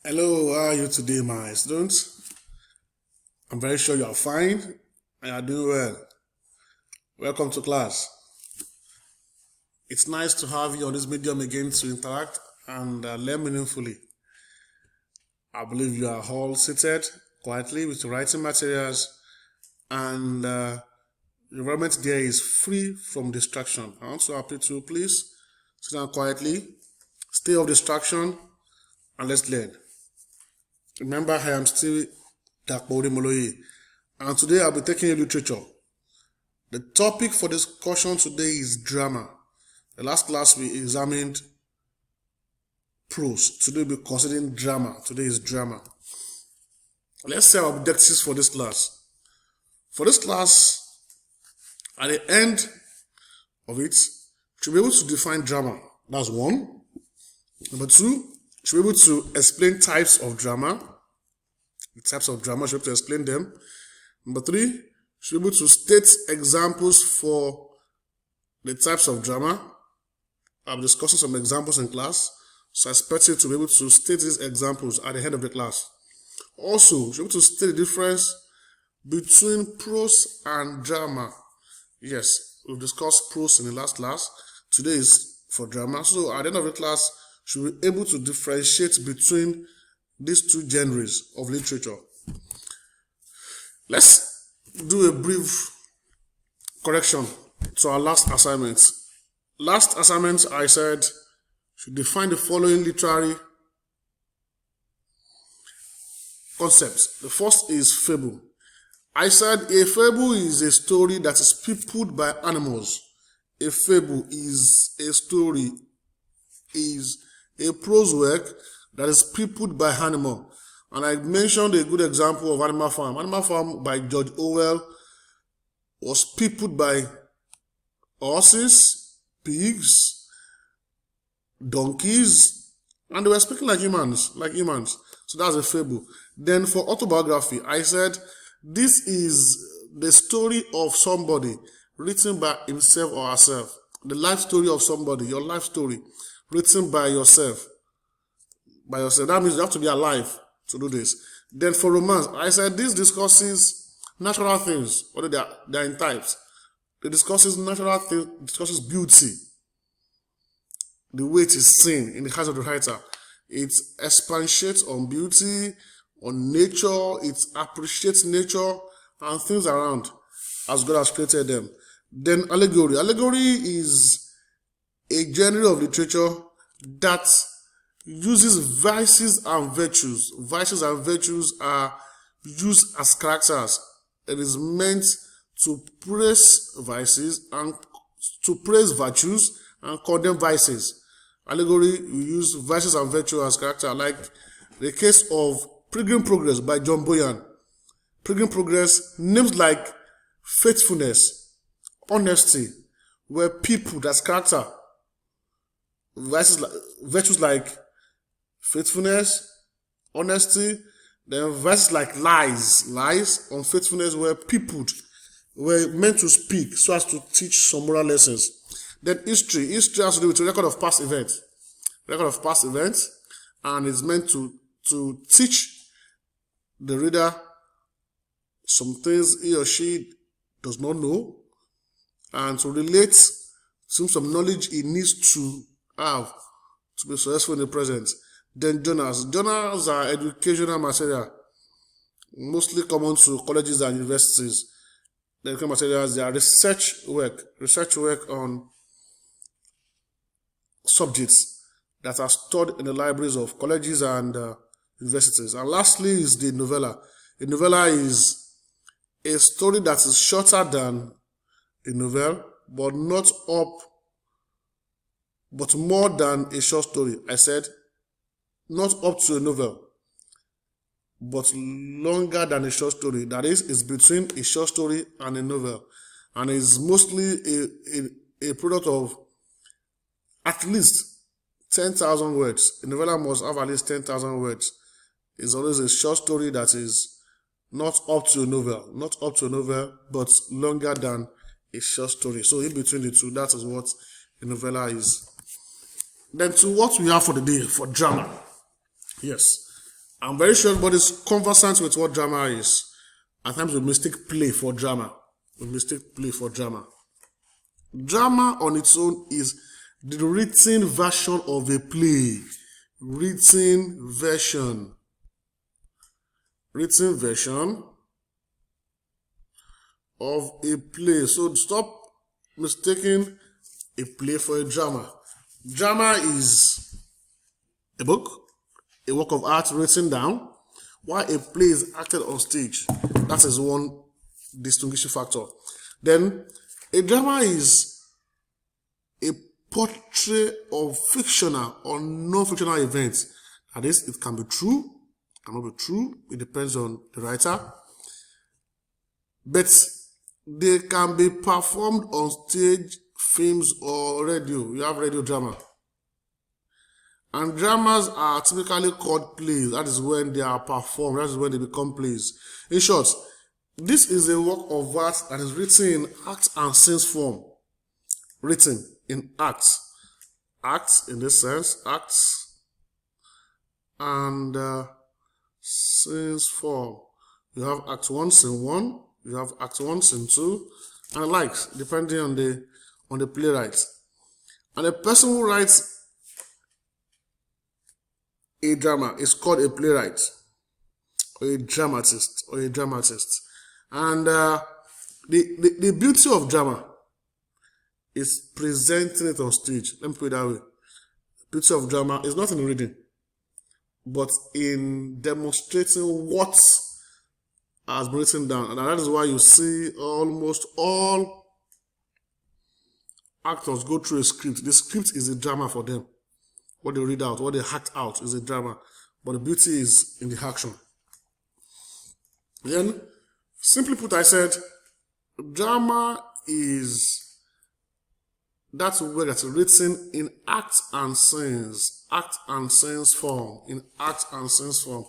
Hello, how are you today, my students? I'm very sure you are fine and you are doing well. Welcome to class. It's nice to have you on this medium again to interact and learn meaningfully. I believe you are all seated quietly with your writing materials and the environment there is free from distraction. I want to appeal to you, please sit down quietly, stay off distraction, and let's learn. Remember, I am still Dakbode Moloye, and today I'll be taking you literature. The topic for discussion today is drama. The last class we examined prose. Today we'll be considering drama. Today is drama. Let's see our objectives for this class. For this class, at the end of it, should be able to define drama. That's one. Number two, should be able to explain types of drama. The types of drama, should be able to explain them. Number three, should be able to state examples for the types of drama. I'm discussing some examples in class, so I expect you to be able to state these examples at the end of the class. Also, should be able to state the difference between prose and drama. Yes, we've discussed prose in the last class. Today is for drama. So at the end of the class, should be able to differentiate between these two genres of literature. Let's do a brief correction to our last assignment. Last assignment, I said, should define the following literary concepts. The first is fable. I said a fable is a story that is peopled by animals. A fable is a story, is a prose work that is peopled by animal. And I mentioned a good example of Animal Farm. Animal Farm by George Orwell was peopled by horses, pigs, donkeys, and they were speaking like humans, So that's a fable. Then for autobiography, I said this is the story of somebody written by himself or herself. The life story of somebody, your life story, written by yourself. That means you have to be alive to do this. Then for romance, I said this discusses natural things, although they are in types. It discusses natural things, discusses beauty, the way it is seen in the eyes of the writer. It expatiates on beauty, on nature, it appreciates nature and things around as God has created them. Then allegory. Allegory is a genre of literature that uses vices and virtues. Vices and virtues are used as characters. It is meant to praise vices and to praise virtues and condemn vices. Allegory, we use vices and virtues as character, like the case of Pilgrim Progress by John Boyan. Pilgrim Progress, names like faithfulness, honesty, were people that's character. Virtues like faithfulness, honesty, then verses like lies, unfaithfulness were peopled, were meant to speak so as to teach some moral lessons. Then history has to do with a record of past events. And it's meant to teach the reader some things he or she does not know and to relate some knowledge he needs to have to be successful in the present. Then journals. Journals are educational material, mostly common to colleges and universities. The educational materials, they are research work on subjects that are stored in the libraries of colleges and universities. And lastly is the novella. A novella is a story that is shorter than a novel, but more than a short story. I said not up to a novel, but longer than a short story. That is, it's between a short story and a novel. And is mostly a product of at least 10,000 words. A novella must have at least 10,000 words. It's always a short story that is not up to a novel, but longer than a short story. So in between the two, that is what a novella is. Then to what we have for the day, for drama. Yes. I'm very sure everybody's conversant with what drama is. At times we mistake play for drama. We mistake play for drama. Drama on its own is the written version of a play. Written version. Written version of a play. So stop mistaking a play for a drama. Drama is a book, a work of art written down, while a play is acted on stage. That is one distinguishing factor. Then a drama is a portrait of fictional or non-fictional events. That is, it can be true, cannot be true. It depends on the writer. But they can be performed on stage, films, or radio. You have radio drama. And dramas are typically called plays. That is when they are performed. That is when they become plays. In short, this is a work of art that is written in act and scenes form. Written in acts. Acts in this sense. Acts and scenes form. You have act 1, scene 1. You have act 1, scene 2. And the likes, depending on the playwright. And the person who writes a drama is called a playwright, or a dramatist, And the beauty of drama is presenting it on stage. Let me put it that way. The beauty of drama is not in reading, but in demonstrating what has been written down. And that is why you see almost all actors go through a script. The script is a drama for them. What they read out, what they act out is a drama. But the beauty is in the action. Then, simply put, I said, drama is that word that's written in act and scenes form. In act and scenes form.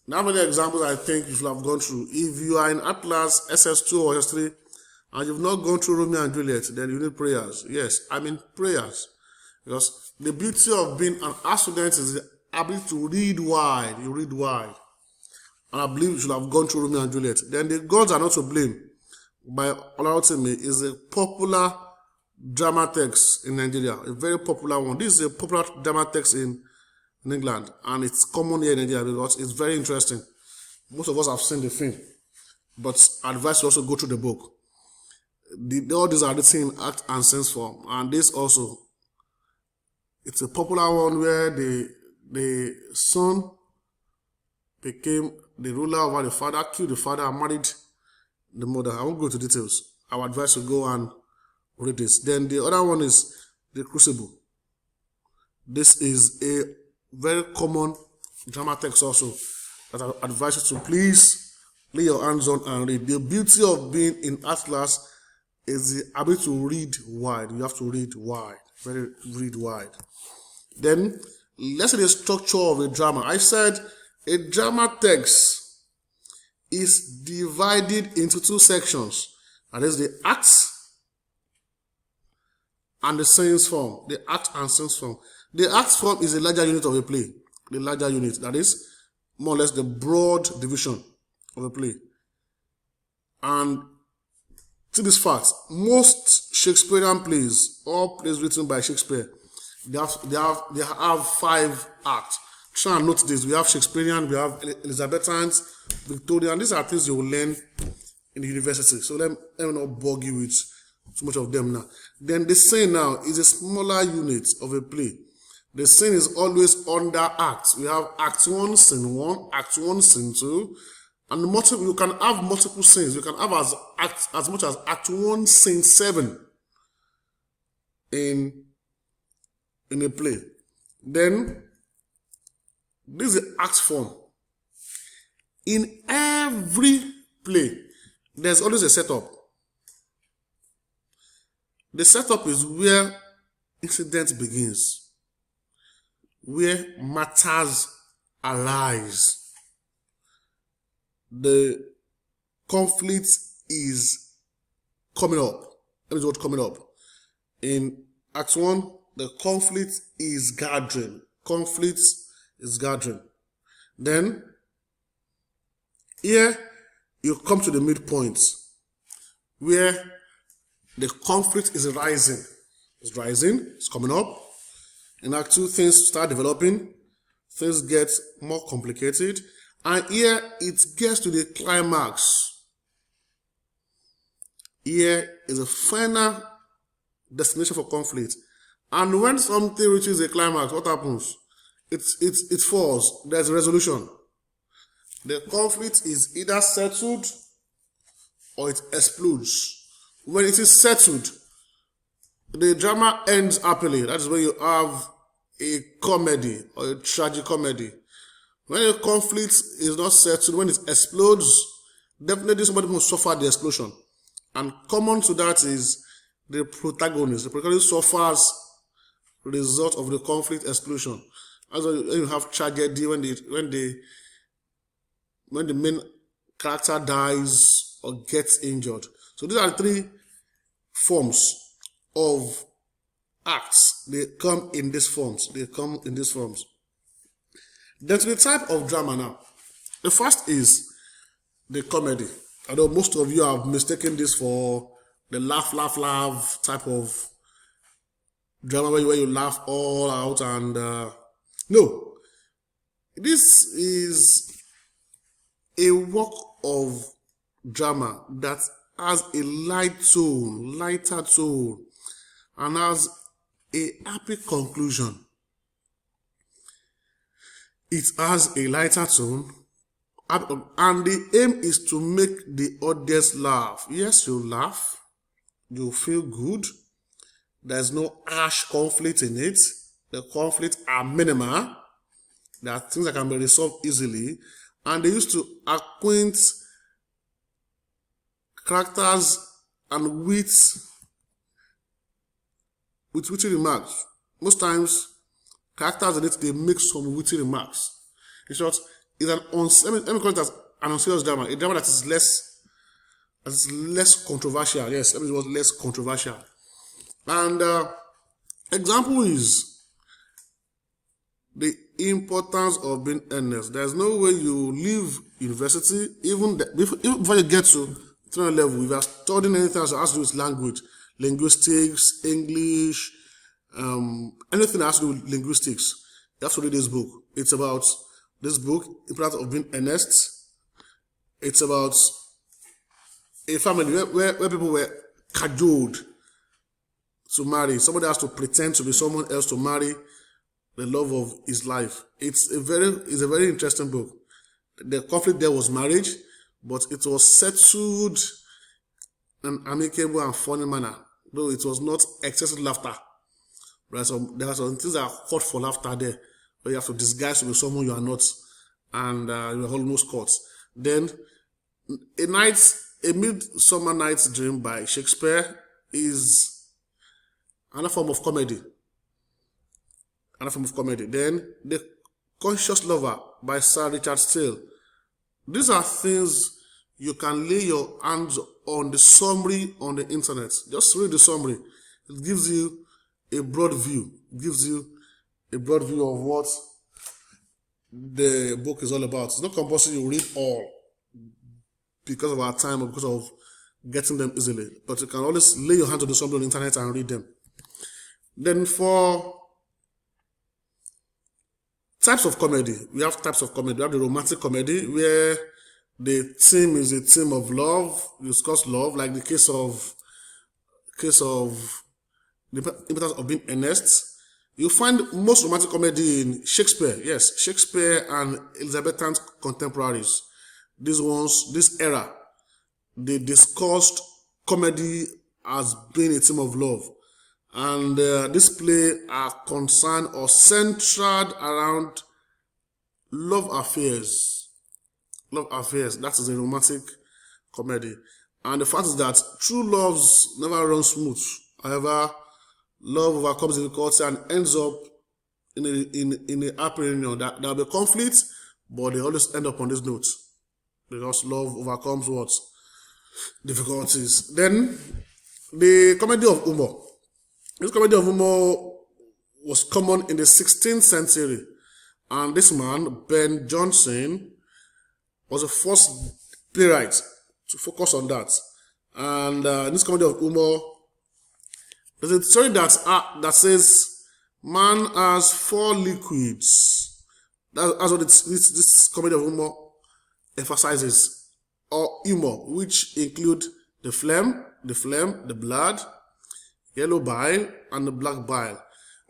Now, many examples I think you should have gone through. If you are in Atlas, SS2 or SS3, and you've not gone through Romeo and Juliet, then you need prayers. Yes, I mean prayers. Because the beauty of being an art student is the ability to read wide. You read wide. And I believe you should have gone through Romeo and Juliet. Then the gods are not to blame. By Olaotimi is a popular drama text in Nigeria. A very popular one. This is a popular drama text in England. And it's common here in Nigeria because it's very interesting. Most of us have seen the film. But I advise you also go through the book. All these are written in act and sense form. And this also, it's a popular one where the son became the ruler over the father, killed the father, and married the mother. I won't go into details. I would advise you go and read this. Then the other one is the Crucible. This is a very common drama text also that I advise you to please lay your hands on and read. The beauty of being in art class is the ability to read wide. You have to read wide. Read wide. Then, let's say the structure of a drama. I said a drama text is divided into two sections. That is the acts and the scenes form. The act and scenes form. The act form is a larger unit of a play. The larger unit. That is more or less the broad division of a play. And to this fact, most Shakespearean plays, all plays written by Shakespeare, they have 5 acts. Try and note this. We have Shakespearean, we have Elizabethans, Victorian. These are things you will learn in the university. So let me not bug you with too much of them now. Then the scene now is a smaller unit of a play. The scene is always under acts. We have act 1, scene 1, act 1, scene 2. And you can have multiple scenes. You can have as much as act 1, scene 7 in a play. Then, this is the act form. In every play, there's always a setup. The setup is where incident begins, where matters arise. The conflict is coming up. Let me see what's coming up. In Act 1, the conflict is gathering. Conflict is gathering. Then here you come to the midpoint where the conflict is rising. It's rising, it's coming up. In Act 2, things start developing, things get more complicated, and here it gets to the climax. Here is a final destination for conflict. And when something reaches a climax, what happens? It falls. There's a resolution. The conflict is either settled or it explodes. When it is settled, the drama ends happily. That is when you have a comedy or a tragicomedy. When a conflict is not settled, when it explodes, definitely somebody must suffer the explosion. And common to that is the protagonist. The protagonist suffers the result of the conflict explosion. As when you have tragedy, when the main character dies or gets injured. So these are the three forms of acts. They come in these forms. Then to the type of drama now. The first is the comedy. Although most of you have mistaken this for the laugh type of drama where you laugh all out and no. This is a work of drama that has a lighter tone, and has a happy conclusion. It has a lighter tone, and the aim is to make the audience laugh. Yes, you laugh, you feel good. There's no harsh conflict in it. The conflicts are minimal. There are things that can be resolved easily, and they used to acquaint characters and wits with witty remarks. Most times, characters in it, they make some witty remarks. In short, it's let me call it as an unserious drama, a drama that is less controversial. Yes, let me use less controversial. And example is the importance of being earnest. There's no way you leave university, even before you get to 300 level, if you are studying anything that has to do with language, linguistics, English, anything that has to do with linguistics, you have to read this book. It's about this book, importance of being earnest. It's about a family where people were cajoled to marry. Somebody has to pretend to be someone else to marry the love of his life. It's a very interesting book. The conflict there was marriage, but it was settled in an amicable and funny manner, though it was not excessive laughter. Right? So there are some things that are caught for laughter there, where you have to disguise to be someone you are not, and you're almost caught. Then, A Midsummer Night's Dream by Shakespeare is another form of comedy. Then, The Conscious Lover by Sir Richard Steele. These are things you can lay your hands on the summary on the internet. Just read the summary. It gives you a broad view. Of what the book is all about. It's not compulsory you read all because of our time or because of getting them easily. But you can always lay your hands on the summary on the internet and read them. Then for types of comedy, we have types of comedy. We have the romantic comedy where the theme is a theme of love. We discuss love, like the case of the importance of being earnest. You find most romantic comedy in Shakespeare. Yes, Shakespeare and Elizabethan contemporaries. This era, they discussed comedy as being a theme of love. And this play are concerned or centered around love affairs. That is a romantic comedy. And the fact is that true loves never run smooth. However, love overcomes difficulty and ends up in a happy reunion. There will be conflict, but they always end up on this note. Because love overcomes what? Difficulties. Then, the comedy of humor. This comedy of humor was common in the 16th century. And this man, Ben Jonson, was the first playwright to focus on that. And in this comedy of humor, there's a story that says man has 4 liquids. That's what this comedy of humor emphasizes, or humor, which include the phlegm, the blood, yellow bile, and the black bile.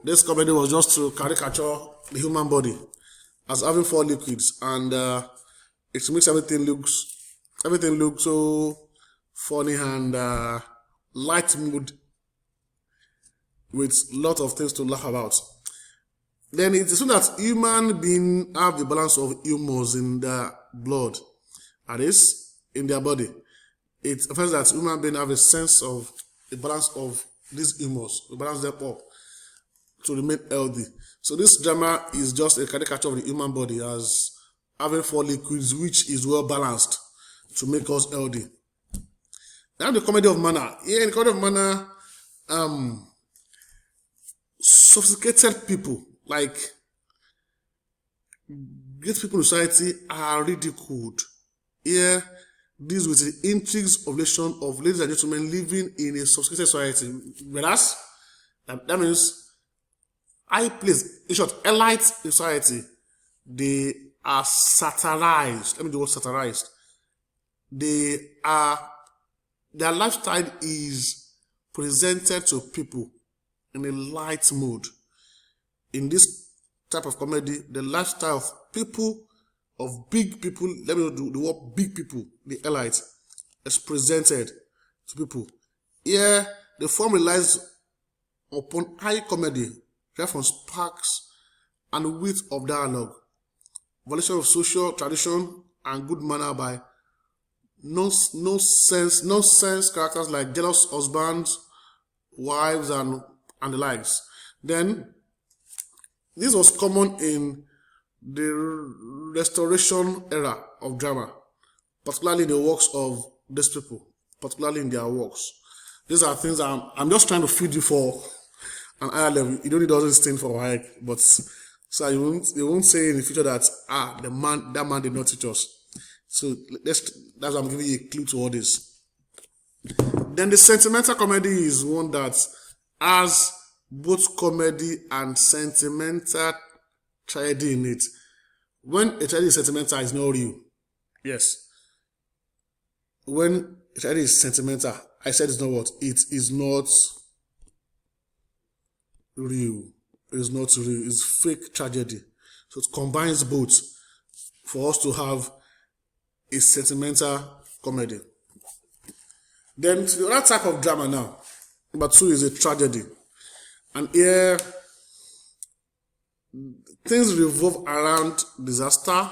This comedy was just to caricature the human body as having 4 liquids, and it makes everything look so funny and light mood with a lot of things to laugh about. Then it is so that human beings have the balance of humors in their blood, that is, in their body. It affirms that human beings have a sense of the balance of these humors, to balance them up to remain healthy. So this drama is just a caricature of the human body as having 4 liquids, which is well balanced to make us healthy. Now the comedy of manner. Here in the comedy of manner, sophisticated people, like great people in society, are ridiculed. Here, deals with the intrigues of relation of ladies and gentlemen living in a sophisticated society. Whereas, that means high place, in short, elite society, they are satirized. Let me do the word satirized. Their lifestyle is presented to people in a light mood. In this type of comedy, the lifestyle of people, of big people, let me do the word big people, the elite, is presented to people. Here, the form relies upon high comedy, from sparks and wit of dialogue, violation of social tradition and good manner by nonsense characters like jealous husbands, wives, and the likes. Then, this was common in the Restoration era of drama, particularly in the works of these people, particularly in their works. These are things I'm just trying to feed you for an higher level. You don't need all this thing for a hike, but so you won't say in the future that that man did not teach us. So that's why I'm giving you a clue to all this. Then the sentimental comedy is one that has both comedy and sentimental tragedy in it. When a tragedy is sentimental, it's not real. Yes. When a tragedy is sentimental, I said it's not what? It is not real. It is not real. It's fake tragedy. So it combines both for us to have a sentimental comedy. Then to the other type of drama now. Number 2 is a tragedy. And here, things revolve around disaster,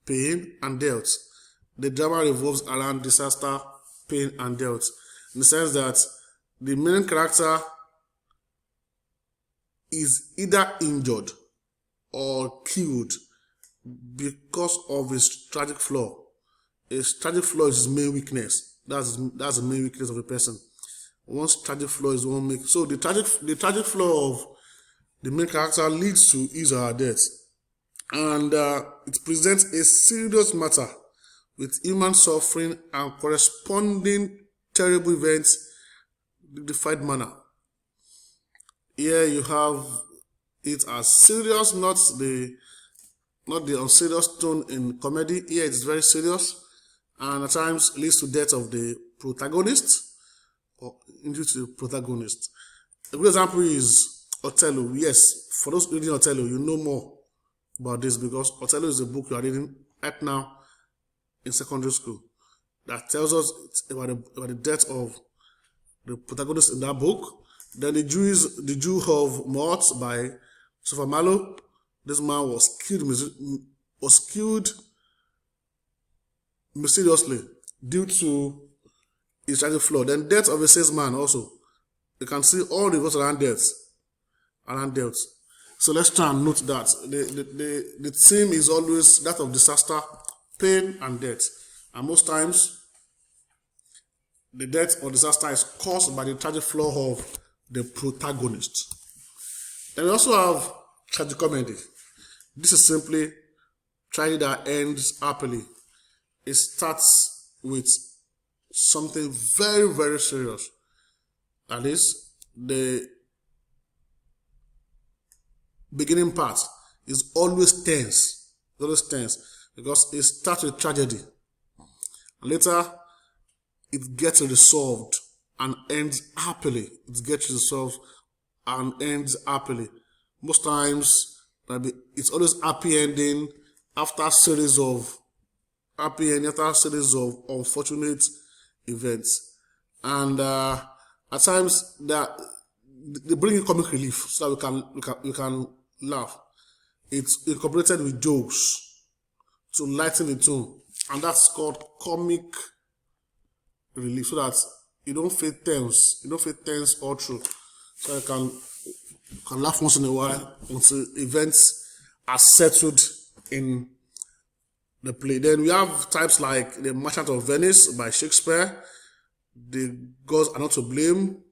pain, and death. The drama revolves around disaster, pain, and death. In the sense that the main character is either injured or killed because of his tragic flaw. His tragic flaw is his main weakness. That's the main weakness of a person. Once tragic flaw is one make. So the tragic flaw of the main character leads to his or her death. And it presents a serious matter with human suffering and corresponding terrible events in a defined manner. Here you have it as serious, not the unserious tone in comedy. Here it's very serious, and at times leads to death of the protagonist or injury to the protagonist. A good example is Othello. Yes, for those reading Othello, you know more about this because Othello is a book you are reading right now in secondary school that tells us about the death of the protagonist in that book. Then the Jew of Mort by Christopher Marlowe. This man was killed mysteriously due to his tragic flaw. Then death of a salesman also. You can see all the words around death. So let's try and note that the theme is always that of disaster, pain, and death. And most times, the death or disaster is caused by the tragic flaw of the protagonist. Then we also have tragicomedy. This is simply tragedy that ends happily. It starts with something very, very serious. That is, the beginning part is always tense. It's always tense because it starts with tragedy. Later, it gets resolved and ends happily. It gets resolved and ends happily. Most times, it's always happy ending after a series of unfortunate events. And at times, they bring in comic relief so that we can laugh. It's incorporated with jokes to lighten the tone, and that's called comic relief, so that you don't feel tense all through. So you can laugh once in a while until events are settled in the play. Then we have types like The Merchant of Venice by Shakespeare. The gods are not to blame.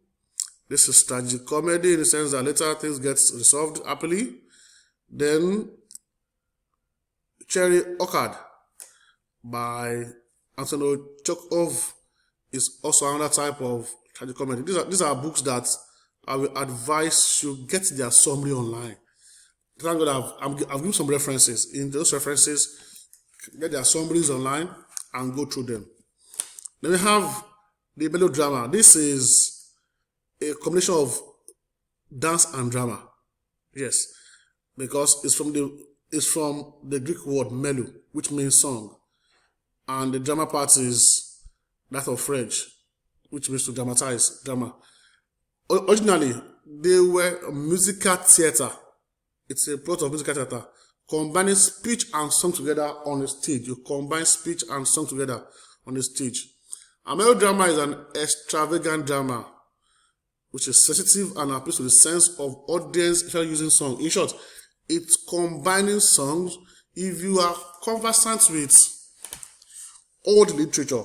This is tragic comedy in the sense that later things get resolved happily. Then Cherry Orchard by Antonio Chekhov is also another type of tragic comedy. These are books that I will advise you get their summary online. Thank God I've given some references. In those references, get their summaries online and go through them. Then we have the melodrama. This is a combination of dance and drama. Yes, because it's from the Greek word melo, which means song, and the drama part is that of French, which means to dramatize, drama. Originally, they were musical theater. It's a plot of musical theater, combining speech and song together on the stage. You combine speech and song together on the stage. A melodrama is an extravagant drama, which is sensitive and appeals to the sense of audience, especially using song. In short, it's combining songs. If you are conversant with old literature,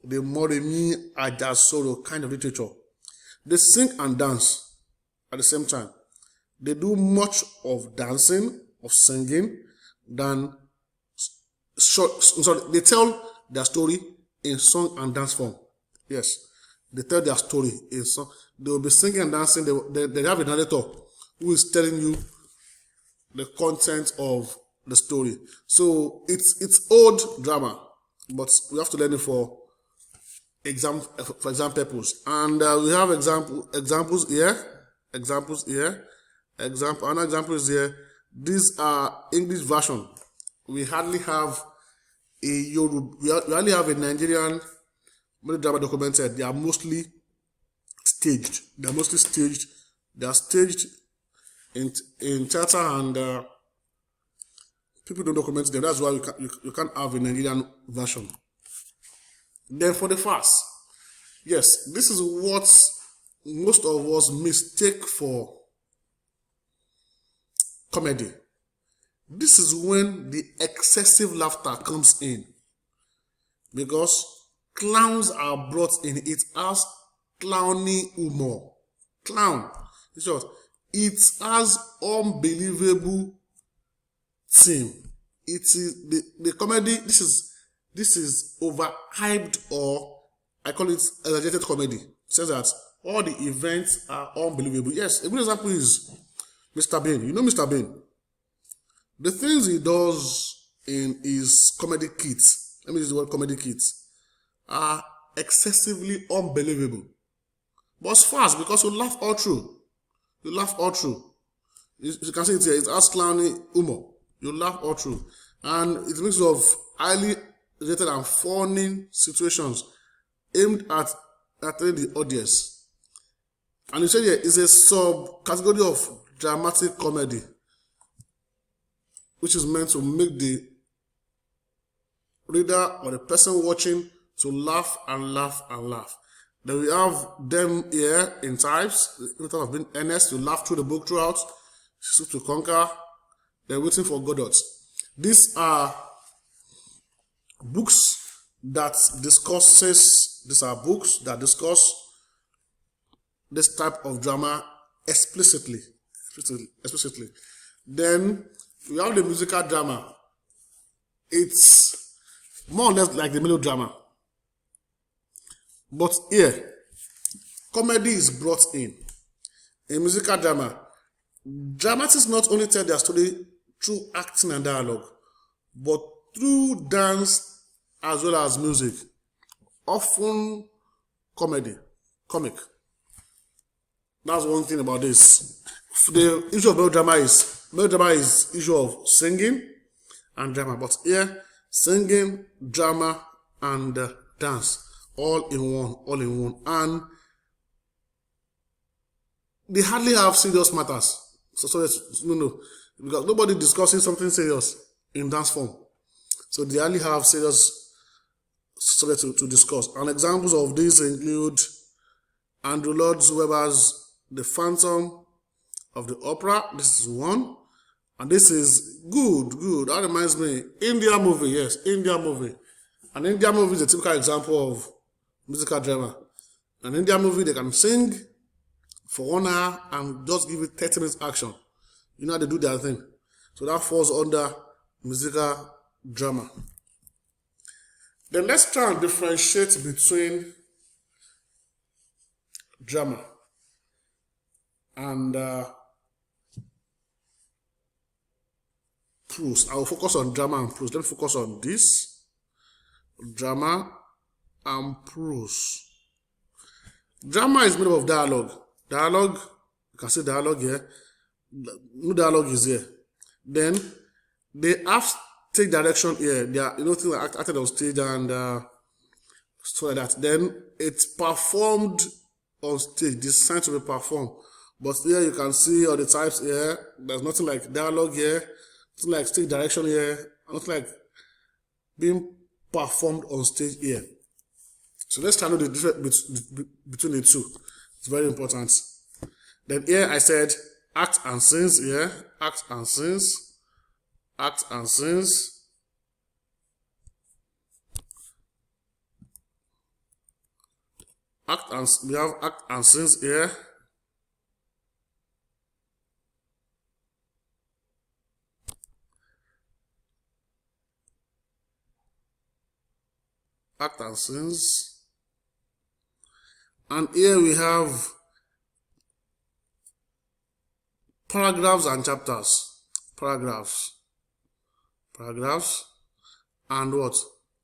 the Moremi Ajasoro kind of literature, they sing and dance at the same time. They do much of dancing, of singing, than they tell their story in song and dance form. Yes, they tell their story in song. They will be singing and dancing. They have a narrator who is telling you the content of the story. So it's old drama, but we have to learn it for exam purpose. And we have examples here. Another example is here. These are English version. We hardly have we hardly have a Nigerian melodrama documented. They are mostly staged. They are staged in theater, and people don't document them. That's why you can't have a Nigerian version. Then for the farce, yes, this is what most of us mistake for comedy. This is when the excessive laughter comes in, because clowns are brought in. It has clowny humor. Clown. In short, it has unbelievable theme. It is the comedy. This is overhyped, or I call it exaggerated comedy. It says that all the events are unbelievable. Yes, a good example is Mr. Bean. You know Mr. Bean. The things he does in his comedy kits, let me use the word comedy kits, are excessively unbelievable. But it's fast because you laugh all through. You laugh all through. You can see it here. It has clowny humor. You laugh all through. And it's a mix of highly related and funny situations aimed at the audience. And you say here, it's a sub-category of dramatic comedy, which is meant to make the reader or the person watching to laugh and laugh and laugh. Then we have them here in types. In terms of being earnest, you laugh through the book throughout. Seek to conquer. They're waiting for Godot. These are books that discuss this type of drama explicitly. Then We have the musical drama. It's more or less like the melodrama. But here, comedy is brought in. In musical drama, dramatists not only tell their story through acting and dialogue, but through dance as well as music. Often comic. That's one thing about this. The issue of melodrama is issue of singing and drama. But here, singing, drama, and dance all in one. And they hardly have serious matters. No, because nobody discussing something serious in dance form. So they hardly have serious subject to discuss. And examples of these include Andrew Lloyd Webber's The Phantom of the Opera. This is one. And this is good. That reminds me, India movie, yes, India movie. An India movie is a typical example of musical drama. An India movie, they can sing for 1 hour and just give it 30 minutes action. You know how they do their thing. So that falls under musical drama. Then let's try and differentiate between drama and prose. I will focus on drama and prose. Let me focus on this. Drama and prose. Drama is made up of dialogue. Dialogue, you can see dialogue here. No dialogue is here. Then they have stage direction here. They are, things like acted on stage and stuff like that. Then it's performed on stage, designed to be performed. But here you can see all the types here. There's nothing like dialogue here, nothing like stage direction here, nothing like being performed on stage here. So let's try to know the difference between the two. It's very important. Then here I said act and sings here, act and sings, act and sings. We have act and sings here. Act and sings. And here we have paragraphs and chapters. Paragraphs and what?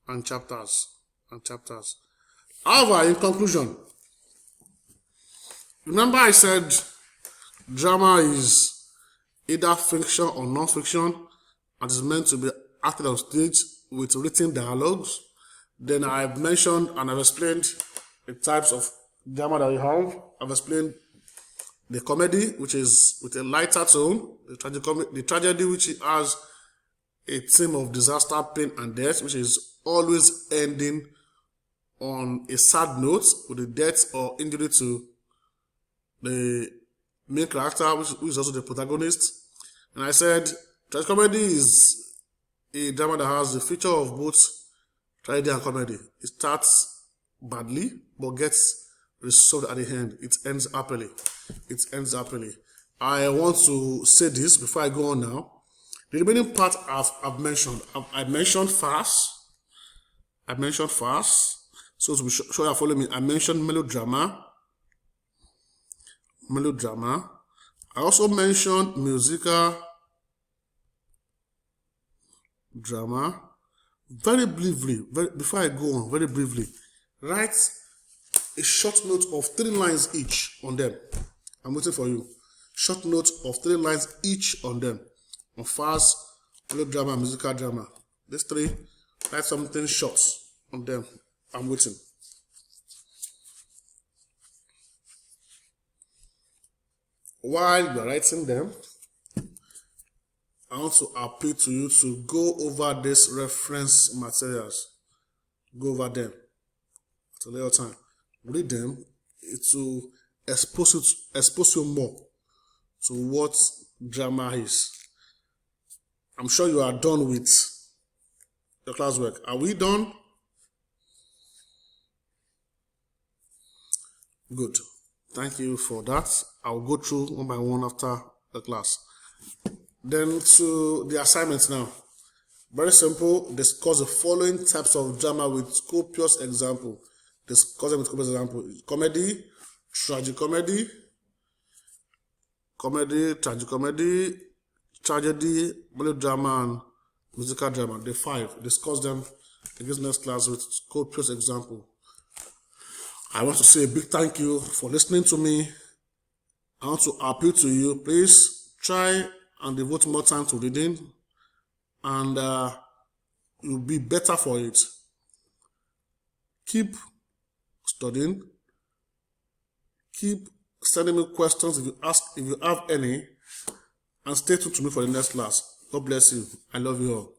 And chapters. However, in conclusion, remember I said drama is either fiction or non-fiction and is meant to be acted on stage with written dialogues. Then I've mentioned and I've explained the types of drama that we have. I've explained the comedy, which is with a lighter tone, the tragedy, which has a theme of disaster, pain, and death, which is always ending on a sad note with the death or injury to the main character, who is also the protagonist. And I said tragicomedy is a drama that has the feature of both tragedy and comedy. It starts badly but gets resolved at the end. It ends happily. I want to say this before I go on now. The remaining part I've mentioned. I mentioned fast. So to be sure you follow me, I mentioned melodrama. I also mentioned musical drama. Very briefly, before I go on, very briefly, write a short note of 3 lines each on them. I'm waiting for you. Short note of 3 lines each on them. On fast, melodrama, musical drama. These 3, write something short on them. I'm waiting. While you're writing them, I want to appeal to you to go over these reference materials. Go over them at a later time. Read them. It will expose you more to what drama is. I'm sure you are done with your classwork. Are we done? Good. Thank you for that. I'll go through one by one after the class. Then to the assignments now. Very simple. Discuss the following types of drama with copious example. Discuss them with copious example. Comedy, tragicomedy, tragicomedy, tragedy, melodrama, and musical drama. The 5. Discuss them in this next class with copious example. I want to say a big thank you for listening to me. I want to appeal to you. Please try and devote more time to reading, and you'll be better for it. Keep studying. Keep sending me questions if you have any, and stay tuned to me for the next class. God bless you. I love you all.